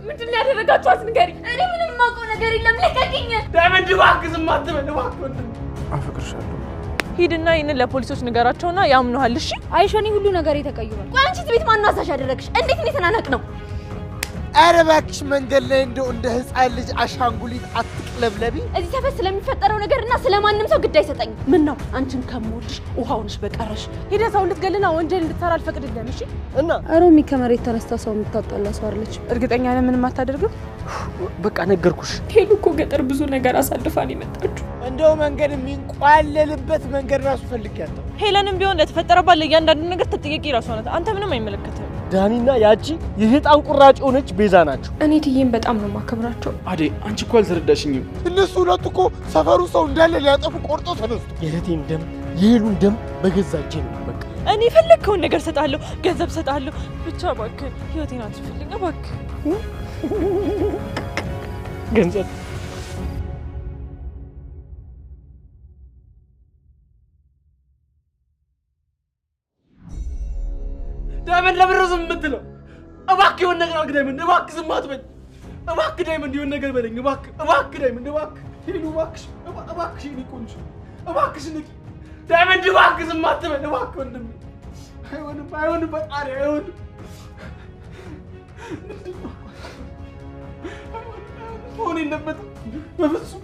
ምንድን ነው ያደረጋችኋት ንገሪ እኔ ምንም ማውቀው ነገር የለም ልቀቂኝ ዳይመንድ እባክህ ዝም አትበል እባክህ ወንድም አፈቅርሻለሁ ሂድና ይሄን ለፖሊሶች ንገራቸውና ያምኑሃል እሺ አይሾኒ ሁሉ ነገር ተቀይሯል ቆይ አንቺ ቤት ማን ነው አሳሽ ያደረግሽ እንዴት ነው ተናናቅ ነው አረ እባክሽ መንገድ ላይ እንደ ህፃን ልጅ አሻንጉሊት አትቅለብለቢ እዚህ ተፈስ ስለሚፈጠረው ነገርና ስለማንም ሰው ግድ አይሰጠኝ ምን ነው አንቺን ከሞልሽ ውሃውንሽ በቀረሽ ሄደ ሰው እንድትገልና ወንጀል እንድትሰራ አልፈቅድልህም እሺ እና አሮሚ ከመሬት ተነስታ ሰው የምታጣላ ሰው አይደለች እርግጠኛ ነኝ ምንም አታደርግም በቃ ነገርኩሽ ሄሉ እኮ ገጠር ብዙ ነገር አሳልፋ ነው የመጣችው እንደው መንገድ የሚንቋለልበት መንገድ ራሱ ፈልጊያለሁ ሄለንም ቢሆን ለተፈጠረባት ለእያንዳንዱ ነገር ተጠያቂ ራሷ ናት አንተ ምንም አይመለከትህም ዳኒና ያቺ የህጣን ቁራጭ ሆነች ቤዛ ናቸው እኔ ትዬን በጣም ነው ማከብራቸው አዴ አንቺ እኮ አልተረዳሽኝም እነሱ ሁለቱ እኮ ሰፈሩ ሰው እንዳለ ሊያጠፉ ቆርጦ ተነሱ የእህቴን ደም የሄሉን ደም በገዛ እጄ ነው በቃ እኔ ፈለግከውን ነገር ሰጣለሁ ገንዘብ ሰጣለሁ ብቻ እባክህ ህይወቴን አትፈልግ እባክህ ገንዘብ ዳይመንድ ለምን ዝም የምትለው እባክህ የሆነ ነገር አድርግ ዳይመንድ እባክህ ዝም አትበል እባክህ ዳይመንድ የሆነ ነገር በለኝ እባክህ ዳይመንድ እባክህ ሄሉ እባክሽ የእኔ ቆንጆ እባክሽ ንቂ ዳይመንድ እባክህ ዝም አትበል እባክህ ወንድሜ አይሆንም በጣሪ አይሆንም መሆን የለበትም በፍፁም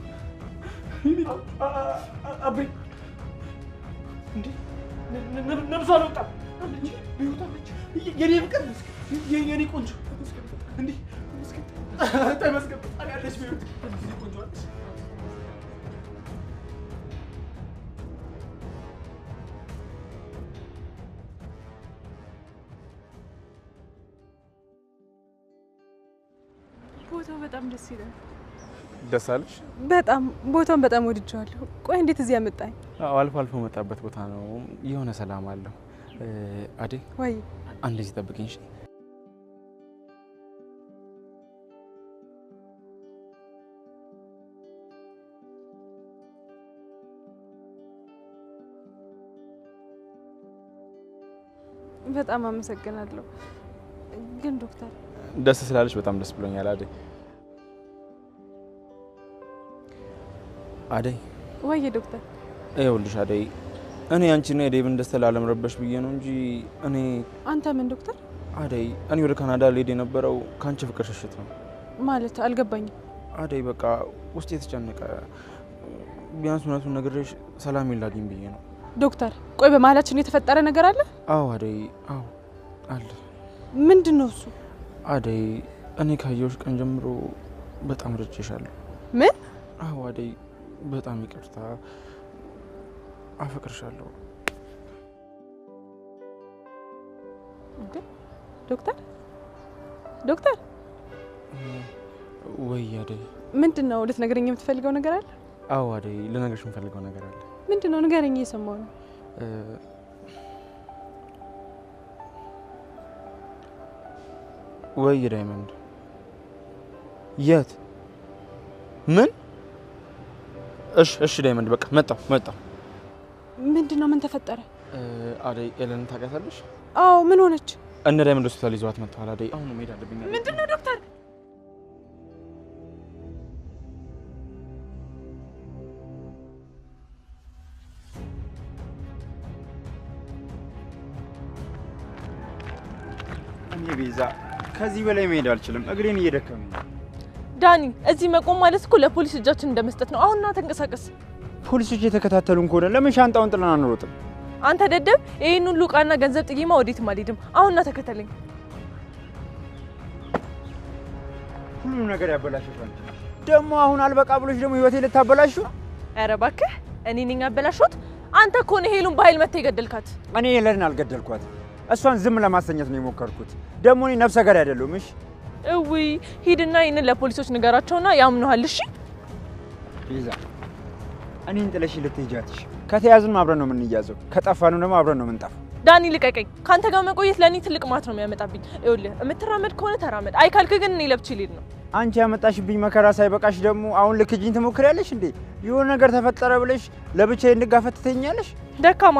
አቤ እንዴ ነብሷ አልወጣም አለች ይወጣለች የኔ ፍቅር የኔ ቆንጆ እንዴ ተመስገን አለች ቢዩት ቆንጆ አለች ቦታው በጣም ደስ ይላል ደስ አለሽ በጣም ቦታውን በጣም ወድጄዋለሁ ቆይ እንዴት እዚህ ያመጣኝ አልፎ አልፎ መጣበት ቦታ ነው የሆነ ሰላም አለው አዴ ወይ አንዴ ሲጠብቅኝ እሺ በጣም አመሰግናለሁ ግን ዶክተር ደስ ስላለሽ በጣም ደስ ብሎኛል አደይ ወይ ዶክተር ይኸውልሽ አደይ እኔ አንቺና የዴቭን ደስታ ላለመረበሽ ብዬ ነው እንጂ እኔ አንተ ምን ዶክተር አደይ እኔ ወደ ካናዳ ልሄድ የነበረው ካንቺ ፍቅር ሽሽት ነው ማለት አልገባኝም አደይ በቃ ውስጥ የተጨነቀ ቢያንስ እውነቱን ነግሬሽ ሰላም ይላግኝ ብዬ ነው ዶክተር ቆይ በመሀላችን የተፈጠረ ነገር አለ አዎ አደይ አዎ አለ ምንድነው እሱ አደይ እኔ ካየሁሽ ቀን ጀምሮ በጣም ረጅሻለሁ ምን አዎ አደይ በጣም ይቅርታ አፈቅርሻለሁ ዶክተር ወይ አደይ ምንድነው ልትነግረኝ የምትፈልገው ነገር አለ አዎ አደይ ልነግርሽ የምፈልገው ነገር አለ ምንድነው ንገረኝ እየሰማሁ ነው ወይ ዳይመንድ የት ምን እሺ ዳይመንድ በቃ መጣሁ ምንድነው ምን ተፈጠረ አደይ ኤለን ታውቂያታለሽ አዎ ምን ሆነች እነ ዳይመንድ ሆስፒታል ይዘዋት መጥተዋል አደይ አሁን መሄድ አለብኝ ምንድነው ዶክተር ቤዛ ከዚህ በላይ መሄድ አልችልም እግሬን እየደከመኝ ዳኒ እዚህ መቆም ማለት እኮ ለፖሊስ እጃችን እንደመስጠት ነው አሁንና ተንቀሳቀስ ፖሊሶች የተከታተሉን ከሆነ ለምን ሻንጣውን ጥለን አንሮጥም አንተ ደደብ ይሄን ሁሉ ቃና ገንዘብ ጥቂማ ወዴትም አልሄድም አሁንና ተከተለኝ ሁሉም ነገር ያበላሽሻል ደግሞ አሁን አልበቃ ብሎሽ ደግሞ ህይወቴ ልታበላሹ ኧረ እባክህ እኔ ነኝ ያበላሽሁት አንተ እኮ ነው ሄሉን በኃይል መተህ የገደልካት እኔ ሄለን አልገደልኳት እሷን ዝም ለማሰኘት ነው የሞከርኩት ደግሞ እኔ ነፍሰ ገዳይ አይደለሁም እሺ እዊ ሂድና ይሄን ለፖሊሶች ንገራቸውና ያምኑሃል እሺ ቤዛ እኔን ጥለሽ ልትሄጃትሽ ከተያዝን አብረን ነው የምንያዘው ከጠፋንም ደግሞ አብረን ነው የምንጠፋው ዳኒ ልቀቀኝ ካንተ ጋር መቆየት ለኔ ትልቅ ማት ነው የሚያመጣብኝ ይኸውልህ የምትራመድ ከሆነ ተራመድ አይ ካልክ ግን እኔ ለብቻ ልሄድ ነው አንቺ ያመጣሽብኝ መከራ ሳይበቃሽ ደግሞ አሁን ልክጂኝ ትሞክሪያለሽ እንዴ የሆነ ነገር ተፈጠረ ብለሽ ለብቻዬ እንድጋፈት ትተኛለሽ ደካማ